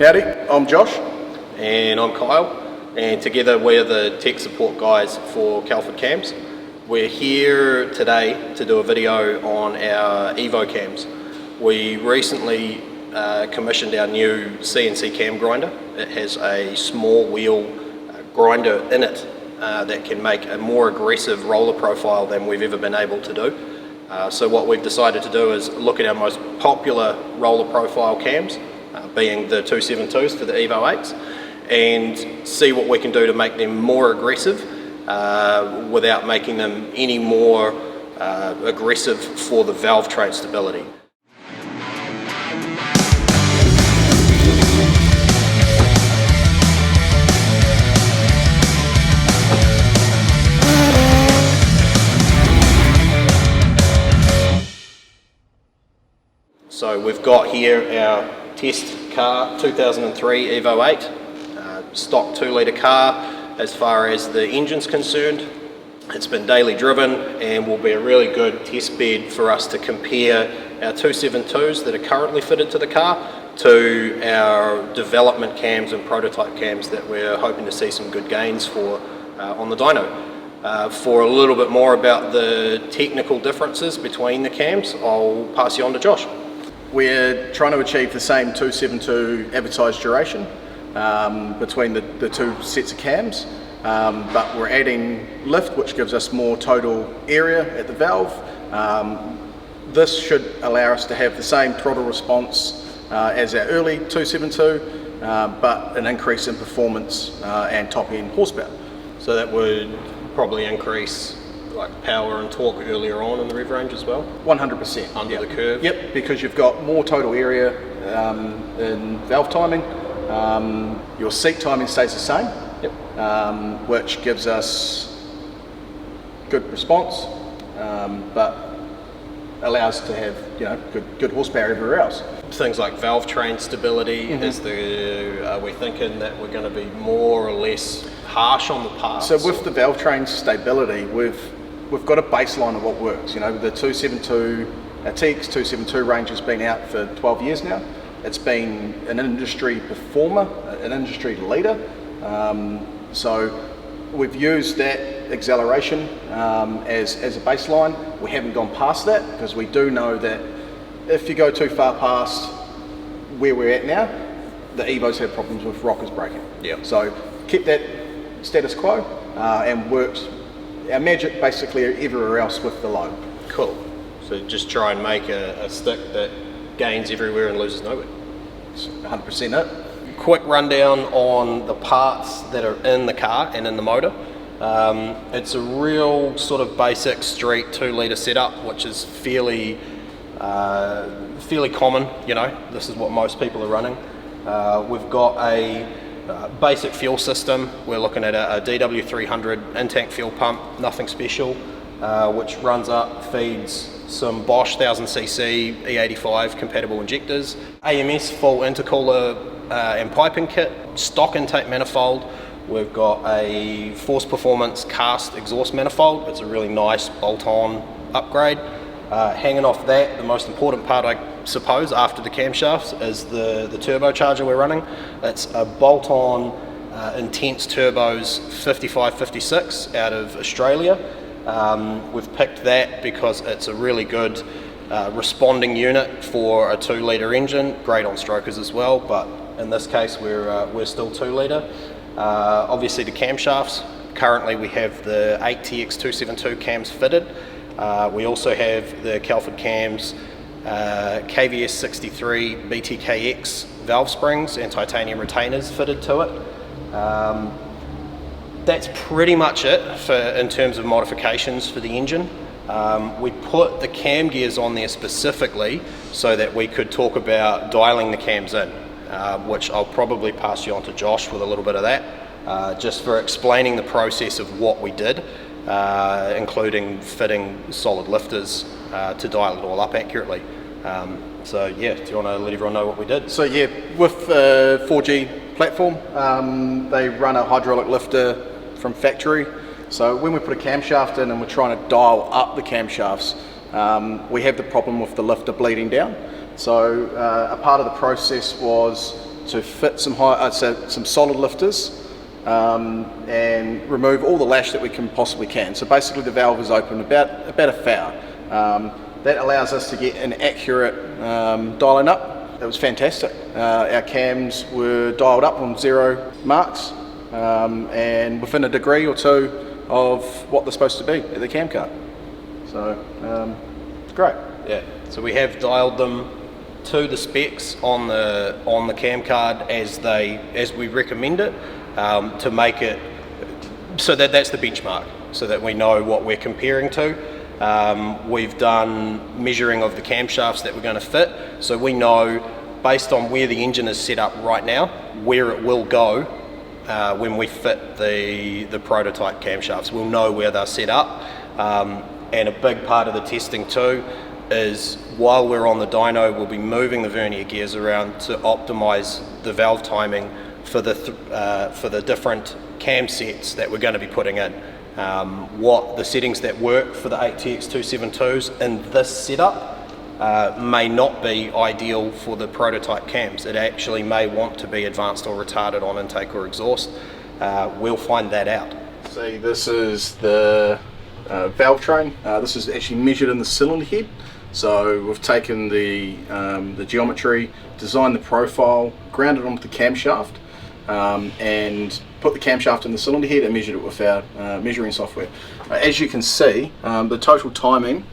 Howdy, I'm Josh. And I'm Kyle, and together we're the tech support guys for Kelford Cams. We're here today to do a video on our Evo cams. We recently commissioned our new CNC cam grinder. It has a small wheel grinder in it that can make a more aggressive roller profile than we've ever been able to do. So what we've decided to do is look at our most popular roller profile cams, being the 272s for the Evo 8s, and see what we can do to make them more aggressive without making them any more aggressive for the valve train stability. So we've got here our test car, 2003 Evo 8, stock 2-litre car as far as the engine's concerned. It's been daily driven and will be a really good test bed for us to compare our 272s that are currently fitted to the car to our development cams and prototype cams that we're hoping to see some good gains for on the dyno. For a little bit more about the technical differences between the cams, I'll pass you on to Josh. We're trying to achieve the same 272 advertised duration between the two sets of cams, but we're adding lift, which gives us more total area at the valve. This should allow us to have the same throttle response as our early 272, but an increase in performance and top end horsepower. So that would probably increase like power and torque earlier on in the rev range as well? 100%. Under the curve? Yep, because you've got more total area in valve timing. Your seat timing stays the same, which gives us good response, but allows to have good horsepower everywhere else. Things like valve train stability, are we thinking that we're going to be more or less harsh on the parts? So with the valve train stability, we've got a baseline of what works. The 272, our TX 272 range has been out for 12 years now. It's been an industry performer, an industry leader. So we've used that acceleration as a baseline. We haven't gone past that because we do know that if you go too far past where we're at now, the Evos have problems with rockers breaking. So keep that status quo and worked our magic basically everywhere else with the load. Cool. So just try and make a stick that gains everywhere and loses nowhere. It's 100% it. Quick rundown on the parts that are in the car and in the motor. It's a real sort of basic street 2-litre setup, which is fairly common. This is what most people are running. We've got a basic fuel system. We're looking at a DW300 in-tank fuel pump, nothing special, which runs up, feeds some Bosch 1000cc E85 compatible injectors, AMS full intercooler and piping kit, stock intake manifold. We've got a Force Performance cast exhaust manifold. It's a really nice bolt-on upgrade. Hanging off that, the most important part, I suppose, after the camshafts is the turbocharger we're running. It's a bolt-on Intense Turbos 5556 out of Australia. We've picked that because it's a really good responding unit for a 2-litre engine, great on strokers as well, but in this case we're still 2-litre. Obviously the camshafts, currently we have the 8TX 272 cams fitted. We also have the Kelford Cams KVS63-BTK-X valve springs and titanium retainers fitted to it. That's pretty much it in terms of modifications for the engine. We put the cam gears on there specifically so that we could talk about dialing the cams in, which I'll probably pass you on to Josh with a little bit of that, just for explaining the process of what we did, including fitting solid lifters to dial it all up accurately. So yeah, do you want to let everyone know what we did? So yeah, with 4G platform, they run a hydraulic lifter from factory. So when we put a camshaft in and we're trying to dial up the camshafts, we have the problem with the lifter bleeding down. So a part of the process was to fit some some solid lifters and remove all the lash that we can possibly can. So basically the valve is open about a thou. That allows us to get an accurate dialing up. It was fantastic. Our cams were dialed up on 0 marks and within a degree or two of what they're supposed to be at the cam card. So it's great. Yeah. So we have dialed them to the specs on the cam card as we recommend it, to make it so that's the benchmark, so that we know what we're comparing to. We've done measuring of the camshafts that we're going to fit, so we know based on where the engine is set up right now where it will go when we fit the prototype camshafts. We'll know where they're set up, and a big part of the testing too is while we're on the dyno, we'll be moving the vernier gears around to optimize the valve timing for the different cam sets that we're going to be putting in. What the settings that work for the 8TX272s in this setup may not be ideal for the prototype cams. It actually may want to be advanced or retarded on intake or exhaust. We'll find that out. See, this is the valve train. This is actually measured in the cylinder head. So we've taken the geometry, designed the profile, grounded onto the camshaft, and put the camshaft in the cylinder head and measured it with our measuring software. As you can see, the total timing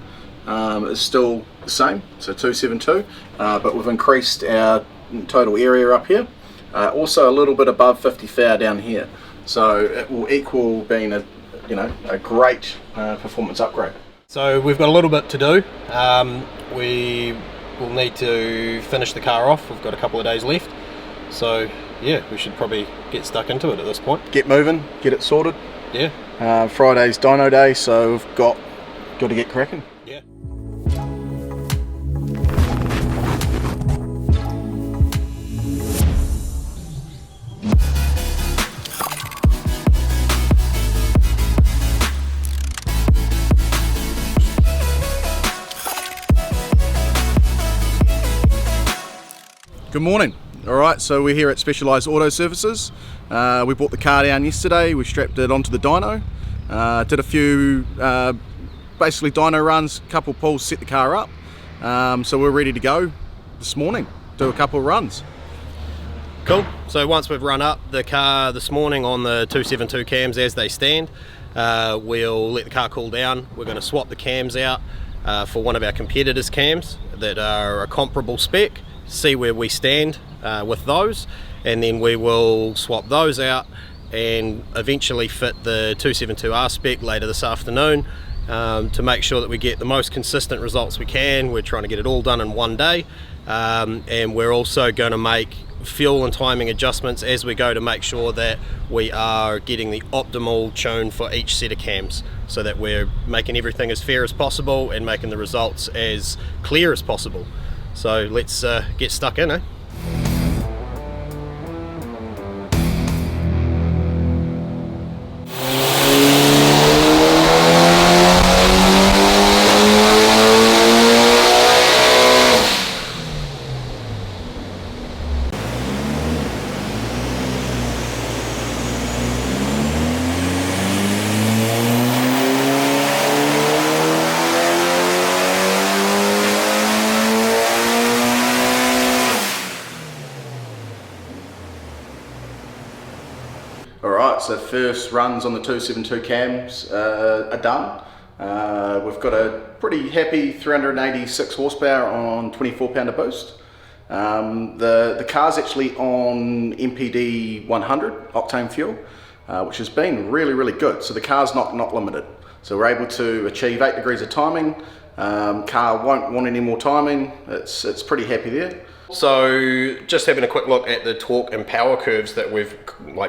is still the same, so 272, but we've increased our total area up here. Also a little bit above 50 thou down here, so it will equal being a great performance upgrade. So we've got a little bit to do. We will need to finish the car off. We've got a couple of days left, so yeah, we should probably get stuck into it at this point. Get moving, get it sorted. Yeah. Friday's dyno day, so we've got to get cracking. Yeah. Good morning. Alright, so we're here at Specialised Auto Services. We brought the car down yesterday, we strapped it onto the dyno, did a few basically dyno runs, couple pulls, set the car up. So we're ready to go this morning, do a couple of runs. Cool. So once we've run up the car this morning on the 272 cams as they stand, we'll let the car cool down. We're going to swap the cams out for one of our competitors' cams that are a comparable spec, see where we stand with those, and then we will swap those out and eventually fit the 272R spec later this afternoon, to make sure that we get the most consistent results we can. We're trying to get it all done in one day, and we're also going to make fuel and timing adjustments as we go to make sure that we are getting the optimal tune for each set of cams, so that we're making everything as fair as possible and making the results as clear as possible. So let's get stuck in, eh? Alright, so first runs on the 272 cams are done. We've got a pretty happy 386 horsepower on 24 pounder boost. The car's actually on MPD 100 octane fuel, which has been really good. So the car's not limited. So we're able to achieve 8 degrees of timing. Car won't want any more timing. It's pretty happy there. So just having a quick look at the torque and power curves that we've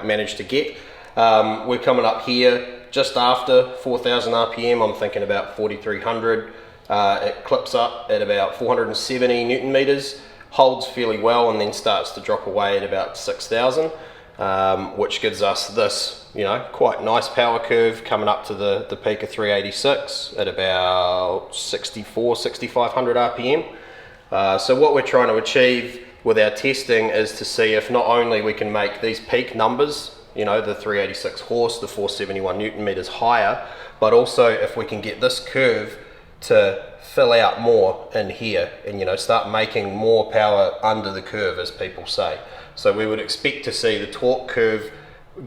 managed to get. We're coming up here just after 4,000 RPM. I'm thinking about 4,300. It clips up at about 470 Newton meters, holds fairly well, and then starts to drop away at about 6,000, which gives us this, quite nice power curve coming up to the peak of 386 at about 6,500 RPM. So what we're trying to achieve with our testing is to see if not only we can make these peak numbers, you know, the 386 horse, the 471 Newton meters higher, but also if we can get this curve to fill out more in here and, you know, start making more power under the curve, as people say. So we would expect to see the torque curve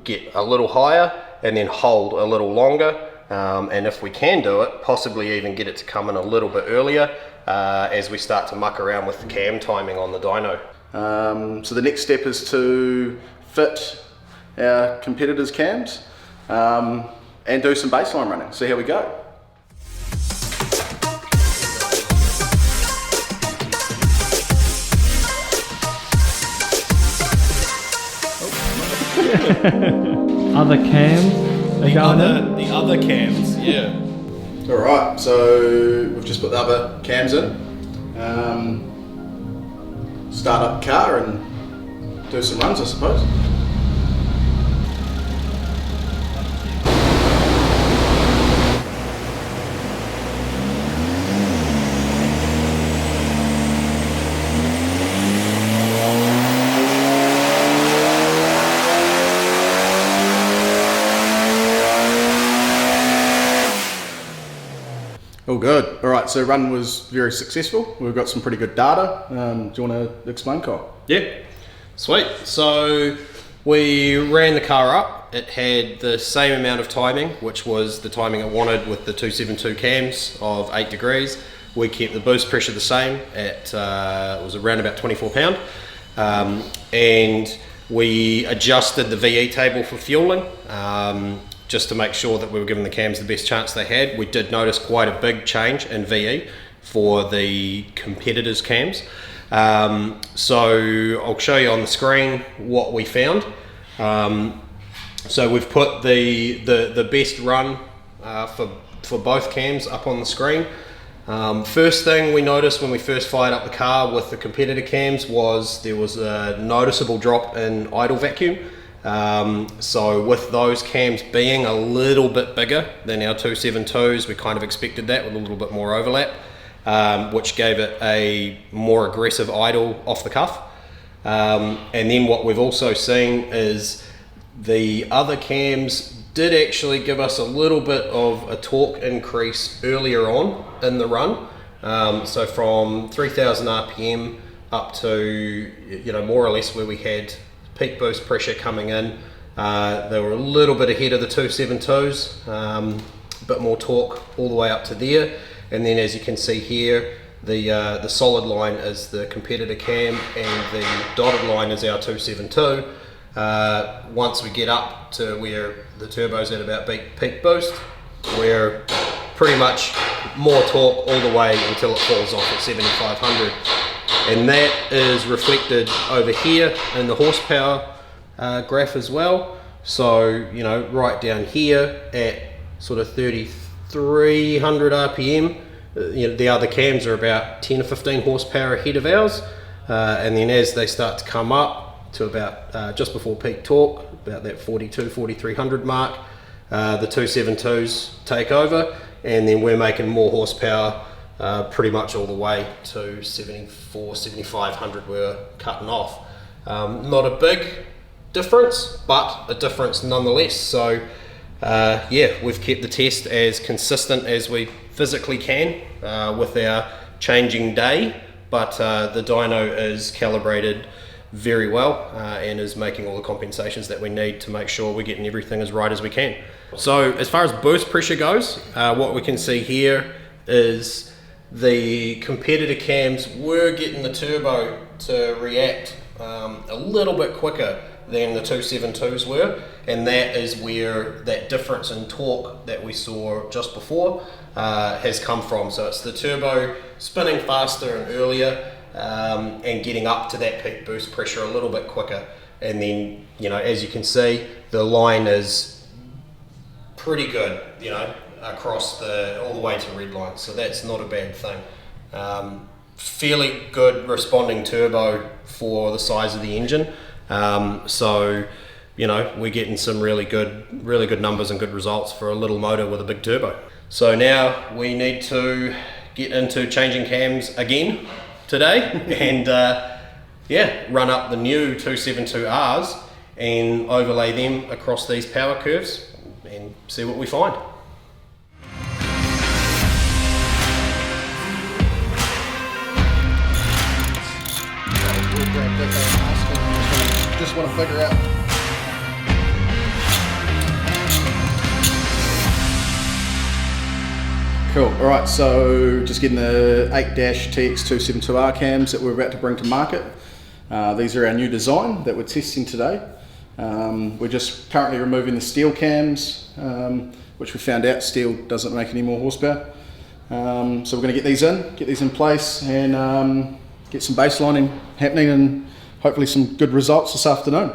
get a little higher and then hold a little longer, and if we can do it, possibly even get it to come in a little bit earlier as we start to muck around with the cam timing on the dyno. So the next step is to fit our competitors' cams and do some baseline running, see how we go. Other cams? The other cams, yeah. Alright, so we've just put the other cams in. Start up the car and do some runs, I suppose. All good. All right, so run was very successful. We've got some pretty good data. Do you want to explain, Kyle? Yeah, sweet. So we ran the car up. It had the same amount of timing, which was the timing it wanted with the 272 cams of 8 degrees. We kept the boost pressure the same at, it was around about 24 pound. And we adjusted the VE table for fueling. Just to make sure that we were giving the cams the best chance they had. We did notice quite a big change in VE for the competitors' cams. So I'll show you on the screen what we found. So we've put the best run for both cams up on the screen. First thing we noticed when we first fired up the car with the competitor cams was there was a noticeable drop in idle vacuum. So with those cams being a little bit bigger than our 272s, we kind of expected that with a little bit more overlap, which gave it a more aggressive idle off the cuff. And then what we've also seen is the other cams did actually give us a little bit of a torque increase earlier on in the run. So from 3000 RPM up to, you know, more or less where we had peak boost pressure coming in. They were a little bit ahead of the 272s, a bit more torque all the way up to there. And then as you can see here, the solid line is the competitor cam and the dotted line is our 272. Once we get up to where the turbo's at about peak boost, we're pretty much more torque all the way until it falls off at 7500. And that is reflected over here in the horsepower graph as well. So, you know, right down here at sort of 3300 RPM, you know, the other cams are about 10 or 15 horsepower ahead of ours. And then as they start to come up to about just before peak torque, about that 4300 mark, the 272s take over, and then we're making more horsepower pretty much all the way to 7500 we're cutting off. Not a big difference, but a difference nonetheless. So yeah, we've kept the test as consistent as we physically can with our changing day, but the dyno is calibrated very well and is making all the compensations that we need to make sure we're getting everything as right as we can. So as far as boost pressure goes, what we can see here is the competitor cams were getting the turbo to react a little bit quicker than the 272s were, and that is where that difference in torque that we saw just before has come from. So it's the turbo spinning faster and earlier and getting up to that peak boost pressure a little bit quicker. And then, you know, as you can see, the line is pretty good, you know, across all the way to red line, so that's not a bad thing. Fairly good responding turbo for the size of the engine, so you know, we're getting some really good numbers and good results for a little motor with a big turbo. So now we need to get into changing cams again today and run up the new 272Rs and overlay them across these power curves and see what we find. Just want to figure out. Cool. All right. So just getting the 8-TX272R cams that we're about to bring to market. These are our new design that we're testing today. We're just currently removing the steel cams, which we found out steel doesn't make any more horsepower. So we're going to get these in place, and get some baselining happening, and hopefully some good results this afternoon.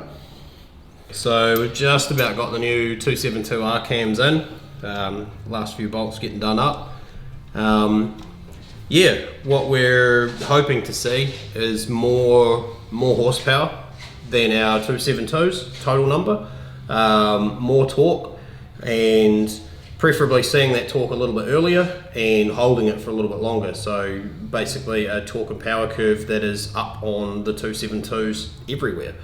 So we've just about got the new 272R cams in. Last few bolts getting done up. What we're hoping to see is more horsepower than our 272s total number, more torque, and preferably seeing that torque a little bit earlier and holding it for a little bit longer. So basically a torque and power curve that is up on the 272s everywhere.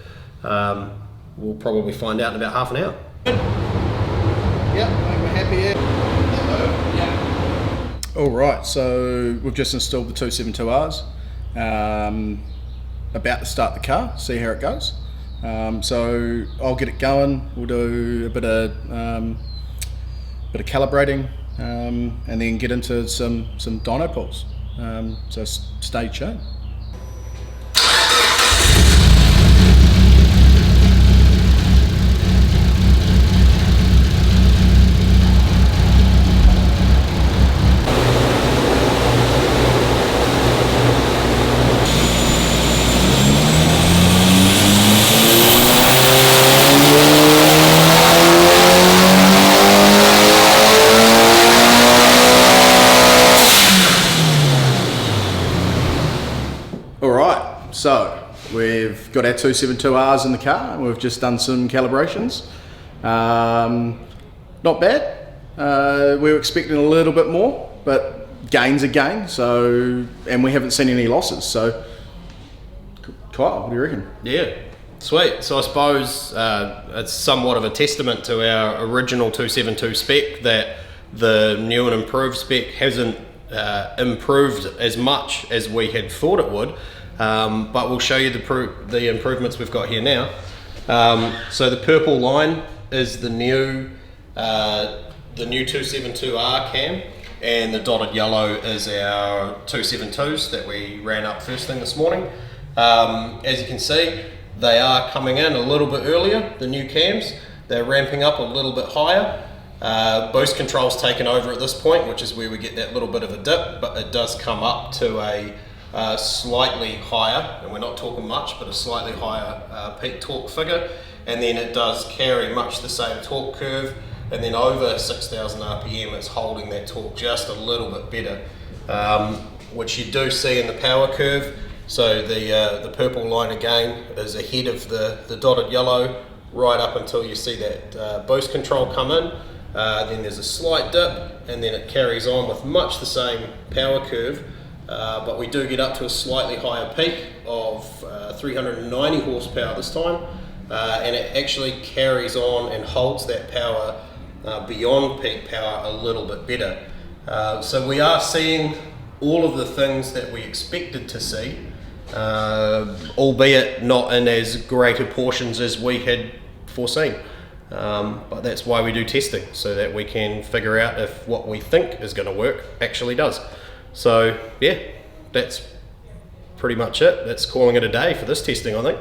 We'll probably find out in about half an hour. Yep, we're happy here. Yeah. All right, so we've just installed the 272Rs. About to start the car, see how it goes. So I'll get it going. We'll do a bit of calibrating, and then get into some dyno pulls. So stay tuned. So we've got our 272Rs in the car, and we've just done some calibrations. Not bad. We were expecting a little bit more, but gains are gain. So, and we haven't seen any losses. So, Kyle, what do you reckon? Yeah, sweet. So I suppose it's somewhat of a testament to our original 272 spec that the new and improved spec hasn't improved as much as we had thought it would. But we'll show you the improvements we've got here now. So the purple line is the new 272R cam, and the dotted yellow is our 272s that we ran up first thing this morning. As you can see, they are coming in a little bit earlier, the new cams. They're ramping up a little bit higher. Boost control's taken over at this point, which is where we get that little bit of a dip, but it does come up to a slightly higher, and we're not talking much, but a slightly higher peak torque figure, and then it does carry much the same torque curve, and then over 6,000 RPM it's holding that torque just a little bit better, which you do see in the power curve. So the purple line again is ahead of the dotted yellow right up until you see that boost control come in. Then there's a slight dip, and then it carries on with much the same power curve. But we do get up to a slightly higher peak of 390 horsepower this time, and it actually carries on and holds that power beyond peak power a little bit better. So we are seeing all of the things that we expected to see, albeit not in as greater portions as we had foreseen. But that's why we do testing, so that we can figure out if what we think is going to work actually does. So yeah, that's pretty much it. That's calling it a day for this testing, I think.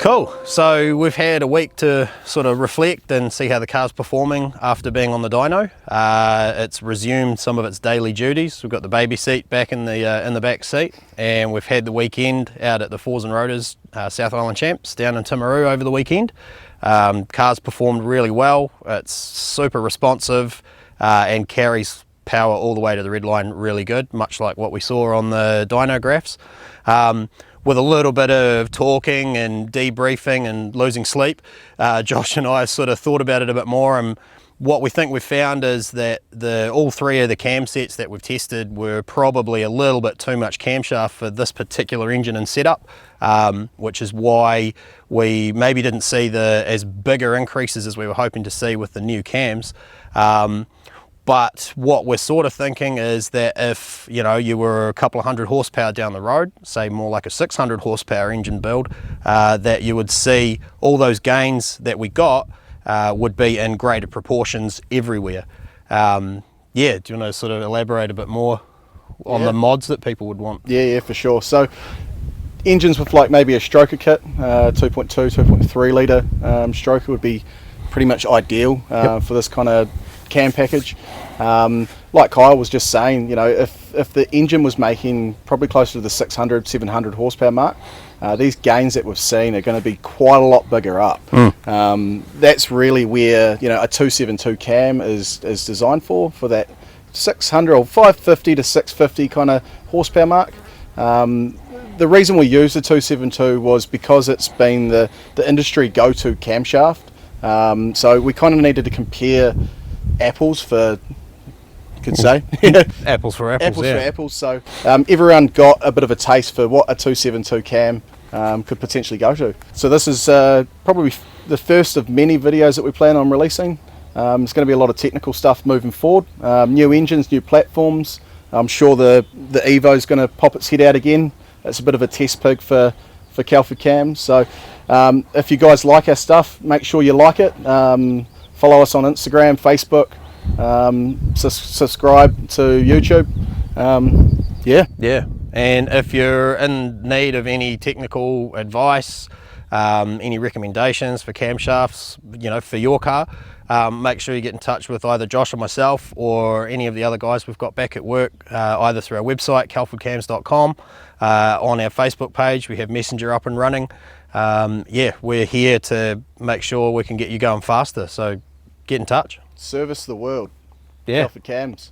Cool, so we've had a week to sort of reflect and see how the car's performing after being on the dyno. It's resumed some of its daily duties. We've got the baby seat back in the back seat, and we've had the weekend out at the Fours and Rotors South Island Champs down in Timaru over the weekend. Car's performed really well. It's super responsive and carries power all the way to the red line really good, much like what we saw on the dyno graphs. With a little bit of talking and debriefing and losing sleep, Josh and I sort of thought about it a bit more, and what we think we've found is that all three of the cam sets that we've tested were probably a little bit too much camshaft for this particular engine and setup, which is why we maybe didn't see as bigger increases as we were hoping to see with the new cams. But what we're sort of thinking is that if you were a couple of hundred horsepower down the road, say more like a 600 horsepower engine build, that you would see all those gains that we got would be in greater proportions everywhere. Yeah, do you want to sort of elaborate a bit more on the mods that people would want? Yeah, for sure. So engines with like maybe a stroker kit, 2.2, 2.3 litre stroker would be pretty much ideal for this kind of cam package. Like Kyle was just saying, if the engine was making probably closer to the 600, 700 horsepower mark, these gains that we've seen are going to be quite a lot bigger up. That's really where a 272 cam is designed for that 600 or 550 to 650 kind of horsepower mark. The reason we used the 272 was because it's been the industry go-to camshaft. So we kind of needed to compare apples for, you could say. Apples for apples, for apples. So everyone got a bit of a taste for what a 272 cam could potentially go to. So this is probably the first of many videos that we plan on releasing. There's going to be a lot of technical stuff moving forward. New engines, new platforms. I'm sure the Evo is going to pop its head out again. It's a bit of a test pig for Kelford Cams. So if you guys like our stuff, make sure you like it. Follow us on Instagram, Facebook, subscribe to YouTube. Yeah. And if you're in need of any technical advice, any recommendations for camshafts, for your car, make sure you get in touch with either Josh or myself or any of the other guys we've got back at work, either through our website, kelfordcams.com, on our Facebook page. We have Messenger up and running. We're here to make sure we can get you going faster, so get in touch. Service the world. Yeah. Kelford Cams.